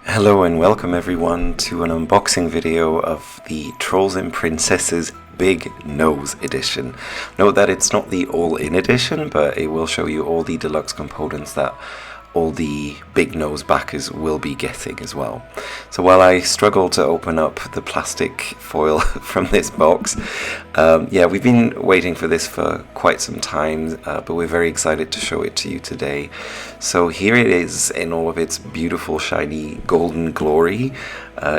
Hello and welcome everyone to an unboxing video of the Trolls and Princesses Big Nose Edition. Note that it's not the all-in edition, but it will show you all the deluxe components that all the big nose backers will be getting as well. So while I struggle to open up the plastic foil from this box, we've been waiting for this for quite some time, but we're very excited to show it to you today. So here it is in all of its beautiful shiny golden glory.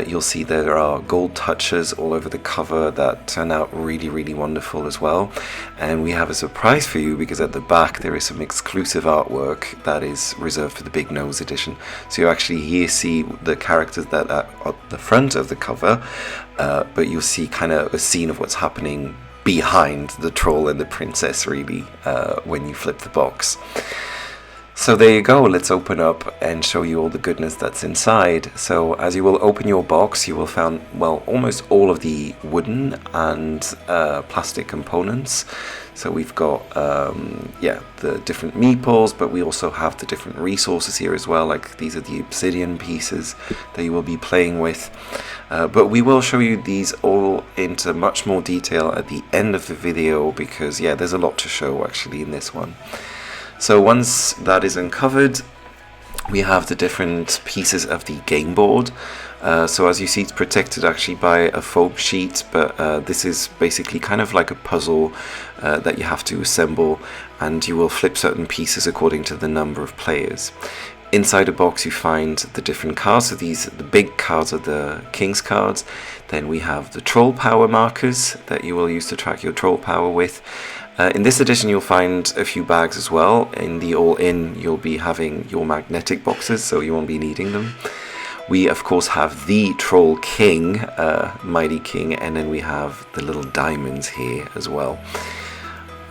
You'll see there are gold touches all over the cover that turn out really wonderful as well. And we have a surprise for you because at the back there is some exclusive artwork that is reserved for the Big Nose edition. So you actually here see the characters that are at the front of the cover, but you'll see kind of a scene of what's happening behind the troll and the princess really when you flip the box. So there you go, let's open up and show you all the goodness that's inside. So as you will open your box, you will find, well, almost all of the wooden and plastic components. So we've got, the different meeples, but we also have the different resources here as well, like these are the obsidian pieces that you will be playing with. But we will show you these all into much more detail at the end of the video because, yeah, there's a lot to show actually in this one. So once that is uncovered, we have the different pieces of the game board. So as you see, it's protected actually by a foam sheet, but this is basically kind of like a puzzle that you have to assemble, and you will flip certain pieces according to the number of players. Inside the box you find the different cards. So these, the big cards are the King's cards. Then we have the Troll Power markers that you will use to track your Troll Power with. In this edition you'll find a few bags as well. In the all-in you'll be having your magnetic boxes, so you won't be needing them. We of course have the Troll King, Mighty King, and then we have the little diamonds here as well.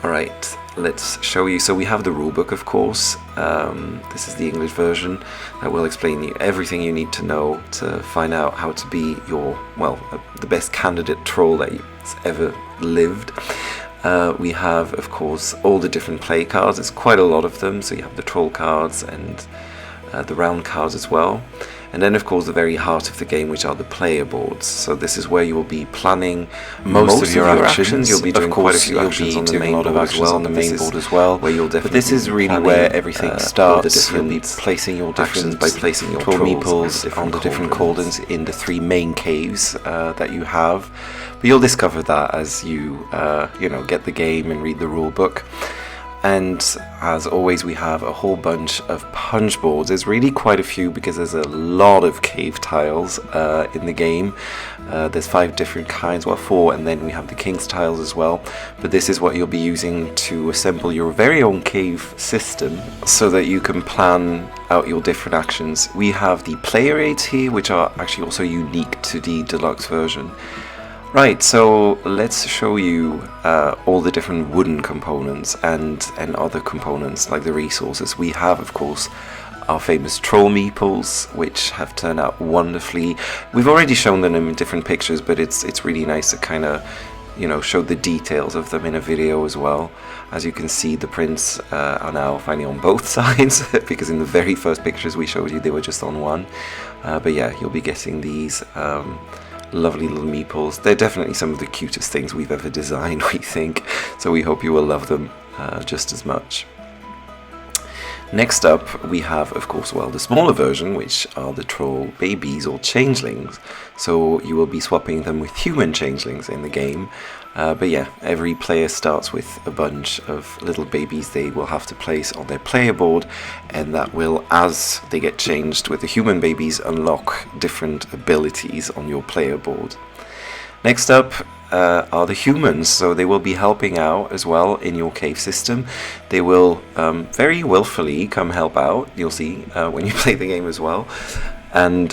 Alright, let's show you. So we have the rulebook of course. This is the English version that will explain you everything you need to know to find out how to be your, well, the best candidate troll that has ever lived. We have, of course, all the different play cards. There's quite a lot of them. So you have the troll cards and the round cards as well. And then, of course, the very heart of the game, which are the player boards. So this is where you will be planning most of your actions. You'll be doing quite a few actions on the main board as well. Where you'll definitely. But this is really where everything starts. You'll be placing your different by placing your troll meeples on the different cauldrons in the three main caves that you have. But you'll discover that as you get the game and read the rule book. And as always, we have a whole bunch of punch boards. There's really quite a few because there's a lot of cave tiles in the game. There's 5 different kinds, well 4, and then we have the King's tiles as well. But this is what you'll be using to assemble your very own cave system so that you can plan out your different actions. We have the player aids here, which are actually also unique to the deluxe version. Right, so let's show you all the different wooden components and other components like the resources. We have, of course, our famous troll meeples, which have turned out wonderfully. We've already shown them in different pictures, but it's really nice to kind of, show the details of them in a video as well. As you can see, the prints are now finally on both sides, because in the very first pictures we showed you, they were just on one. But yeah, you'll be getting these lovely little meeples. They're definitely some of the cutest things we've ever designed, we think, so we hope you will love them just as much. Next up we have, of course, well, the smaller version, which are the troll babies or changelings. So you will be swapping them with human changelings in the game. But yeah, every player starts with a bunch of little babies they will have to place on their player board, and that will, as they get changed with the human babies, unlock different abilities on your player board. Next up are the humans, so they will be helping out as well in your cave system. They will very willfully come help out, you'll see when you play the game as well, and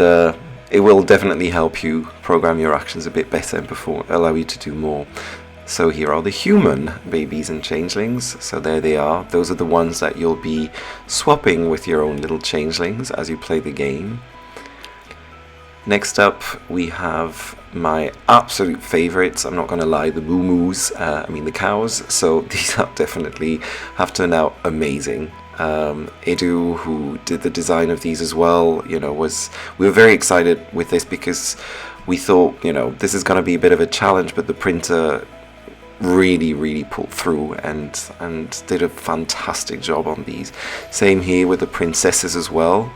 it will definitely help you program your actions a bit better and allow you to do more. So here are the human babies and changelings. So there they are. Those are the ones that you'll be swapping with your own little changelings as you play the game. Next up we have my absolute favorites, I'm not going to lie, the moo-moos, the cows. So these are definitely have turned out amazing. Edu, who did the design of these as well, we were very excited with this because we thought, this is going to be a bit of a challenge, but the printer really pulled through and did a fantastic job on these. Same here with the princesses as well.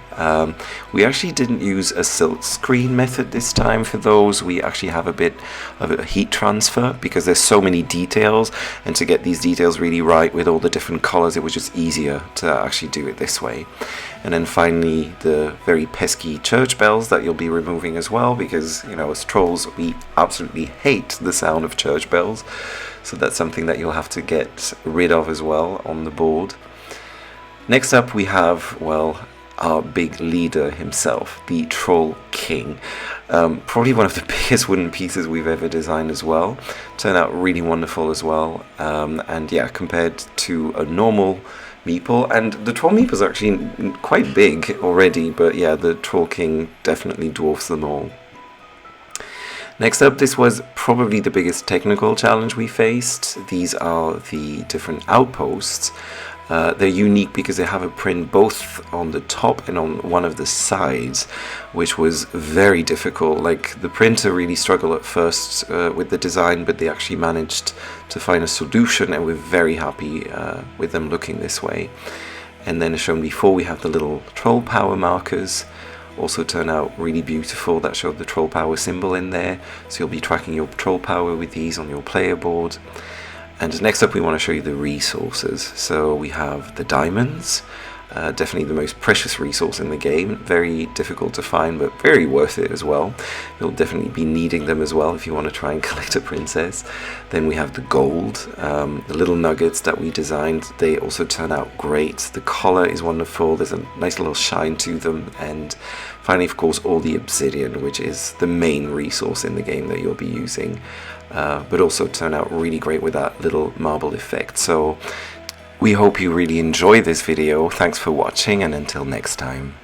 We actually didn't use a silk screen method this time for those. We actually have a bit of a heat transfer because there's so many details, and to get these details really right with all the different colors, it was just easier to actually do it this way. And then finally the very pesky church bells that you'll be removing as well, because as trolls we absolutely hate the sound of church bells, so that's something that you'll have to get rid of as well on the board. Next up we have, our big leader himself, the Troll King. Probably one of the biggest wooden pieces we've ever designed as well. Turned out really wonderful as well. And yeah, compared to a normal meeple, and the Troll meeple is actually quite big already, but yeah, the Troll King definitely dwarfs them all. Next up, this was probably the biggest technical challenge we faced. These are the different outposts. They're unique because they have a print both on the top and on one of the sides, which was very difficult. Like, the printer really struggled at first with the design, but they actually managed to find a solution, and we're very happy with them looking this way. And then, as shown before, we have the little troll power markers. Also turned out really beautiful. That showed the troll power symbol in there, so you'll be tracking your troll power with these on your player board. And next up we want to show you the resources. So we have the diamonds, definitely the most precious resource in the game. Very difficult to find, but very worth it as well. You'll definitely be needing them as well if you want to try and collect a princess. Then we have the gold, the little nuggets that we designed. They also turn out great. The color is wonderful. There's a nice little shine to them. And finally, of course, all the obsidian, which is the main resource in the game that you'll be using. But also turn out really great with that little marble effect. So we hope you really enjoy this video. Thanks for watching, and until next time.